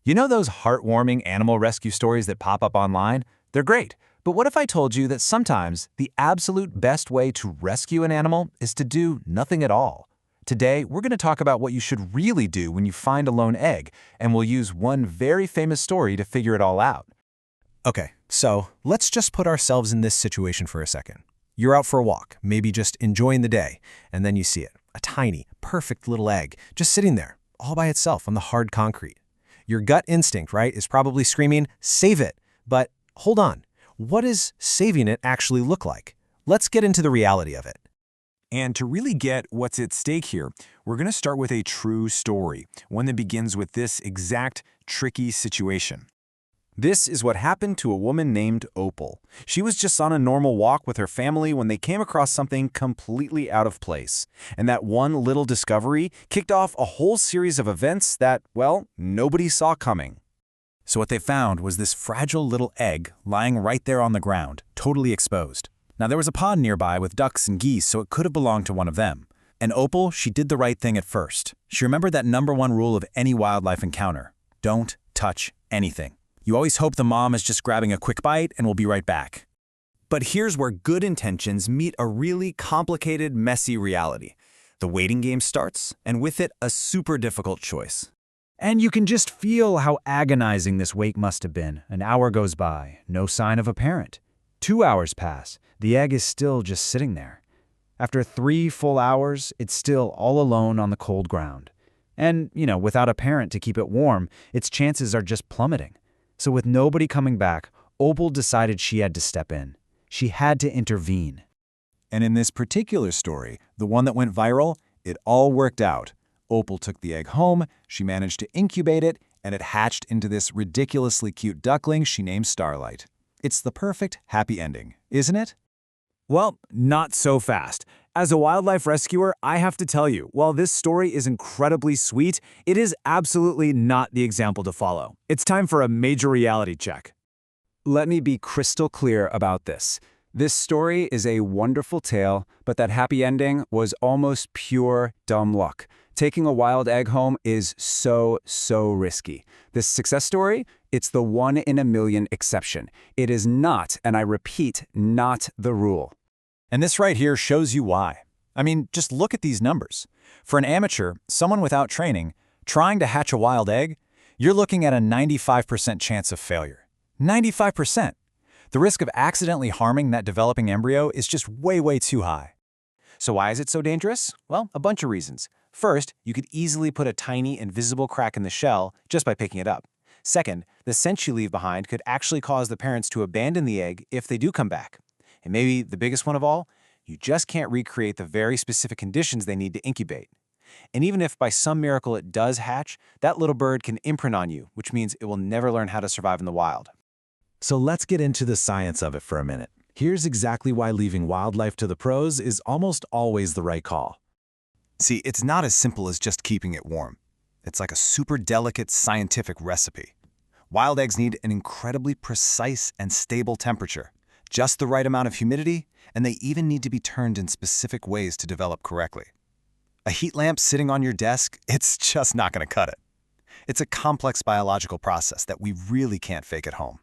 You know those heartwarming animal rescue stories that pop up online? They're great, but what if I told you that sometimes the absolute best way to rescue an animal is to do nothing at all? Today, we're going to talk about what you should really do when you find a lone egg, and we'll use one very famous story to figure it all out. Okay, so let's just put ourselves in this situation for a second. You're out for a walk, maybe just enjoying the day, and then you see it, a tiny, perfect little egg, just sitting there, all by itself on the hard concrete. Your gut instinct, right, is probably screaming, save it. But hold on, what does saving it actually look like? Let's get into the reality of it. And to really get what's at stake here, we're going to start with a true story, one that begins with this exact tricky situation. This is what happened to a woman named Opal. She was just on a normal walk with her family when they came across something completely out of place. And that one little discovery kicked off a whole series of events that, well, nobody saw coming. So what they found was this fragile little egg lying right there on the ground, totally exposed. Now there was a pond nearby with ducks and geese, so it could have belonged to one of them. And Opal, she did the right thing at first. She remembered that #1 rule of any wildlife encounter: don't touch anything. You always hope the mom is just grabbing a quick bite and will be right back. But here's where good intentions meet a really complicated, messy reality. The waiting game starts, and with it, a super difficult choice. And you can just feel how agonizing this wait must have been. An hour goes by, no sign of a parent. 2 hours pass, the egg is still just sitting there. After 3 full hours, it's still all alone on the cold ground. And, without a parent to keep it warm, its chances are just plummeting. So with nobody coming back, Opal decided she had to step in. She had to intervene. And in this particular story, the one that went viral, it all worked out. Opal took the egg home, she managed to incubate it, and it hatched into this ridiculously cute duckling she named Starlight. It's the perfect happy ending, isn't it? Well, not so fast. As a wildlife rescuer, I have to tell you, while this story is incredibly sweet, it is absolutely not the example to follow. It's time for a major reality check. Let me be crystal clear about this. This story is a wonderful tale, but that happy ending was almost pure dumb luck. Taking a wild egg home is so risky. This success story, it's the 1 in a million exception. It is not, and I repeat, not the rule. And this right here shows you why. I mean, just look at these numbers. For an amateur, someone without training, trying to hatch a wild egg, you're looking at a 95% chance of failure. 95%! The risk of accidentally harming that developing embryo is just way too high. So why is it so dangerous? Well, a bunch of reasons. First, you could easily put a tiny, invisible crack in the shell just by picking it up. Second, the scent you leave behind could actually cause the parents to abandon the egg if they do come back. And maybe the biggest one of all, you just can't recreate the very specific conditions they need to incubate. And even if by some miracle it does hatch, that little bird can imprint on you, which means it will never learn how to survive in the wild. So let's get into the science of it for a minute. Here's exactly why leaving wildlife to the pros is almost always the right call. See, it's not as simple as just keeping it warm. It's like a super delicate scientific recipe. Wild eggs need an incredibly precise and stable temperature, just the right amount of humidity, and they even need to be turned in specific ways to develop correctly. A heat lamp sitting on your desk, it's just not going to cut it. It's a complex biological process that we really can't fake at home.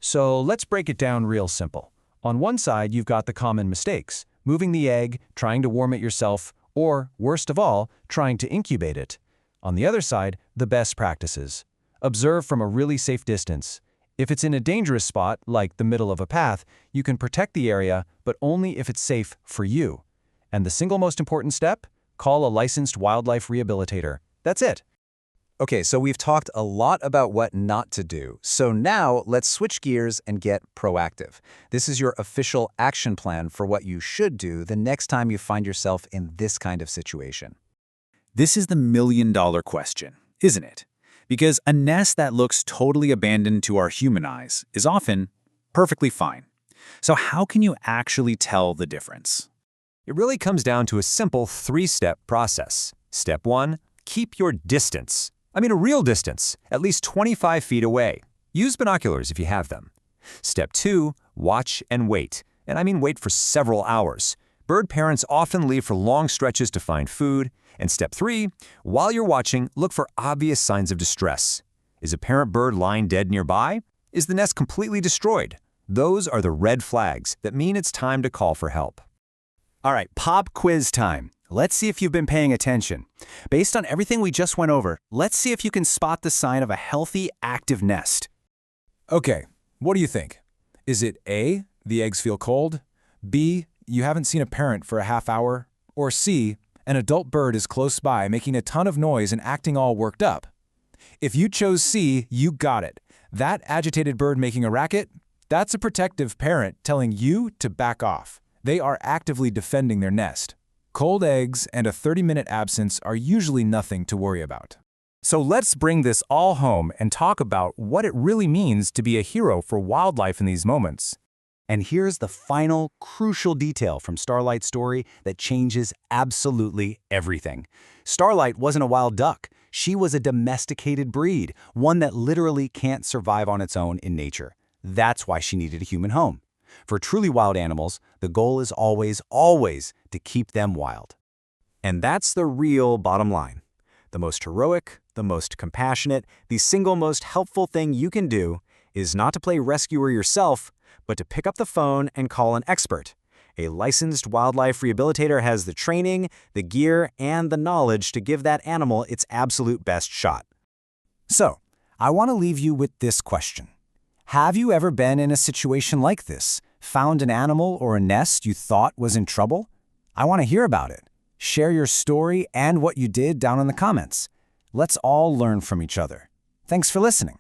So let's break it down real simple. On one side, you've got the common mistakes: moving the egg, trying to warm it yourself, or, worst of all, trying to incubate it. On the other side, the best practices. Observe from a really safe distance. If it's in a dangerous spot, like the middle of a path, you can protect the area, but only if it's safe for you. And the single most important step? Call a licensed wildlife rehabilitator. That's it. Okay, so we've talked a lot about what not to do. So now let's switch gears and get proactive. This is your official action plan for what you should do the next time you find yourself in this kind of situation. This is the million-dollar question, isn't it? Because a nest that looks totally abandoned to our human eyes is often perfectly fine. So how can you actually tell the difference? It really comes down to a simple 3-step process. Step 1, keep your distance. I mean a real distance, at least 25 feet away. Use binoculars if you have them. Step 2, watch and wait. And I mean wait for several hours. Bird parents often leave for long stretches to find food. And step 3, while you're watching, look for obvious signs of distress. Is a parent bird lying dead nearby? Is the nest completely destroyed? Those are the red flags that mean it's time to call for help. All right, pop quiz time. Let's see if you've been paying attention. Based on everything we just went over, let's see if you can spot the sign of a healthy, active nest. Okay, what do you think? Is it A, the eggs feel cold? B, you haven't seen a parent for a half hour? Or C, an adult bird is close by making a ton of noise and acting all worked up? If you chose C, you got it. That agitated bird making a racket? That's a protective parent telling you to back off. They are actively defending their nest. Cold eggs and a 30-minute absence are usually nothing to worry about. So let's bring this all home and talk about what it really means to be a hero for wildlife in these moments. And here's the final, crucial detail from Starlight's story that changes absolutely everything. Starlight wasn't a wild duck. She was a domesticated breed, one that literally can't survive on its own in nature. That's why she needed a human home. For truly wild animals, the goal is always, always to keep them wild. And that's the real bottom line. The most heroic, the most compassionate, the single most helpful thing you can do is not to play rescuer yourself, but to pick up the phone and call an expert. A licensed wildlife rehabilitator has the training, the gear, and the knowledge to give that animal its absolute best shot. So, I want to leave you with this question. Have you ever been in a situation like this? Found an animal or a nest you thought was in trouble? I want to hear about it. Share your story and what you did down in the comments. Let's all learn from each other. Thanks for listening.